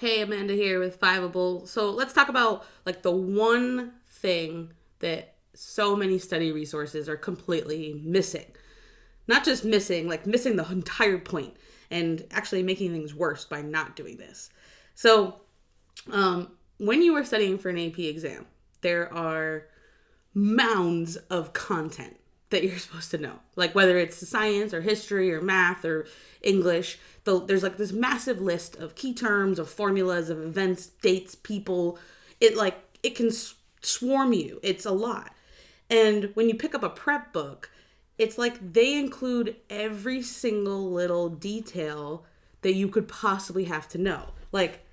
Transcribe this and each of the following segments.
Hey, Amanda here with Fiveable. So let's talk about like the one thing that so many study resources are completely missing. Not just missing, like missing the entire point and actually making things worse by not doing this. So, when you are studying for an AP exam, there are mounds of content that you're supposed to know. Like whether it's science or history or math or English, there's like this massive list of key terms, of formulas, of events, dates, people. It can swarm you. It's a lot. And when you pick up a prep book, it's like they include every single little detail that you could possibly have to know. Like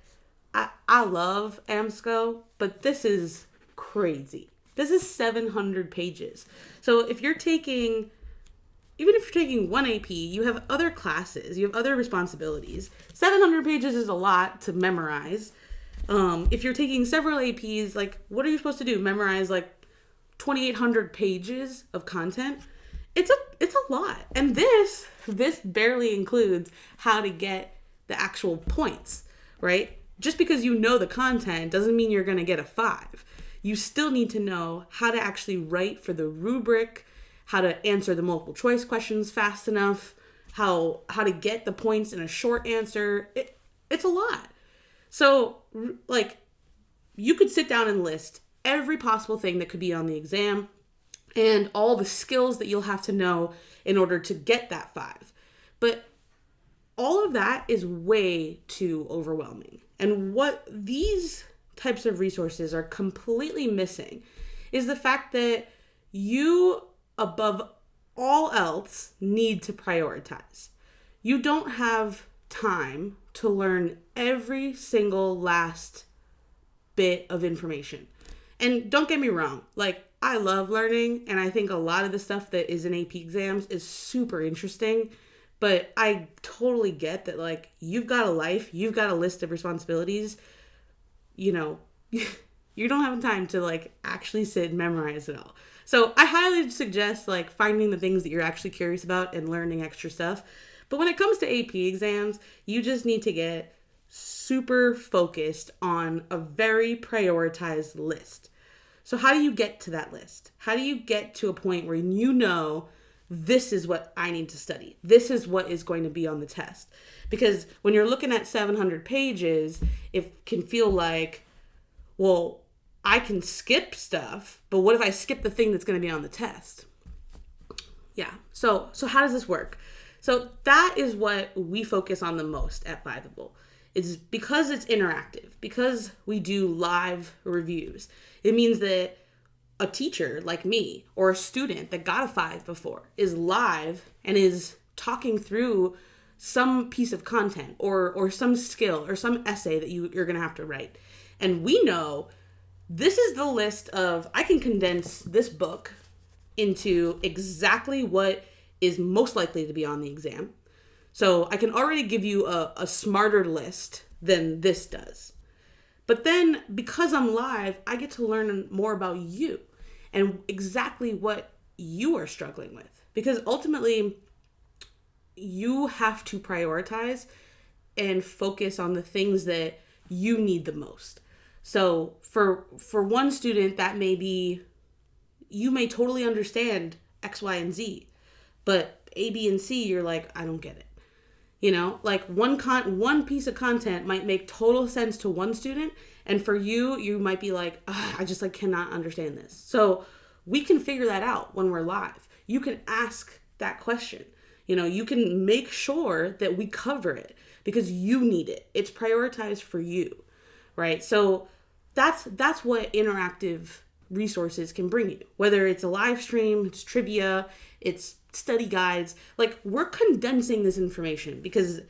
I love AMSCO, but this is crazy. This is 700 pages. So even if you're taking one AP, you have other classes, you have other responsibilities. 700 pages is a lot to memorize. If you're taking several APs, like what are you supposed to do? Memorize like 2,800 pages of content? It's a lot. And this barely includes how to get the actual points, right? Just because you know the content doesn't mean you're going to get a 5. You still need to know how to actually write for the rubric, how to answer the multiple choice questions fast enough, how to get the points in a short answer. It's a lot. So, like, you could sit down and list every possible thing that could be on the exam and all the skills that you'll have to know in order to get that 5. But all of that is way too overwhelming. And what these types of resources are completely missing is the fact that you, above all else, need to prioritize. You don't have time to learn every single last bit of information. And don't get me wrong, like I love learning and I think a lot of the stuff that is in AP exams is super interesting, but I totally get that like you've got a life, you've got a list of responsibilities, you know, you don't have time to like actually sit and memorize it all. So I highly suggest like finding the things that you're actually curious about and learning extra stuff. But when it comes to AP exams, you just need to get super focused on a very prioritized list. So how do you get to that list? How do you get to a point where you know this is what I need to study? This is what is going to be on the test. Because when you're looking at 700 pages, it can feel like, well, I can skip stuff, but what if I skip the thing that's going to be on the test? Yeah. So how does this work? So that is what we focus on the most at Fiveable. It's because it's interactive, because we do live reviews. It means that a teacher like me or a student that got a 5 before is live and is talking through some piece of content or some skill or some essay that you're going to have to write. And we know this is the list of, I can condense this book into exactly what is most likely to be on the exam. So I can already give you a smarter list than this does. But then because I'm live, I get to learn more about you and exactly what you are struggling with. Because ultimately, you have to prioritize and focus on the things that you need the most. So for one student, that may be, you may totally understand X, Y, and Z, but A, B, and C, you're like, I don't get it. You know, like one piece of content might make total sense to one student, and for you might be like, I just like cannot understand this. So we can figure that out when we're live. You can ask that question. You know, you can make sure that we cover it because you need it. It's prioritized for you, right? So that's what interactive resources can bring you. Whether it's a live stream, it's trivia, it's study guides. Like, we're condensing this information because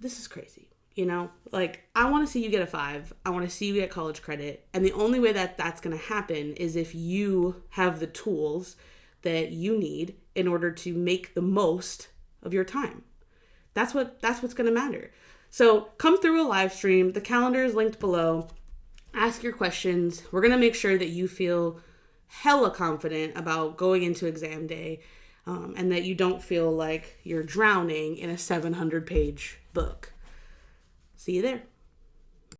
this is crazy, you know? Like, I want to see you get a 5. I want to see you get college credit. And the only way that that's going to happen is if you have the tools that you need in order to make the most of your time. That's what's going to matter. So come through a live stream. The calendar is linked below. Ask your questions. We're going to make sure that you feel hella confident about going into exam day, and that you don't feel like you're drowning in a 700-page book. See you there.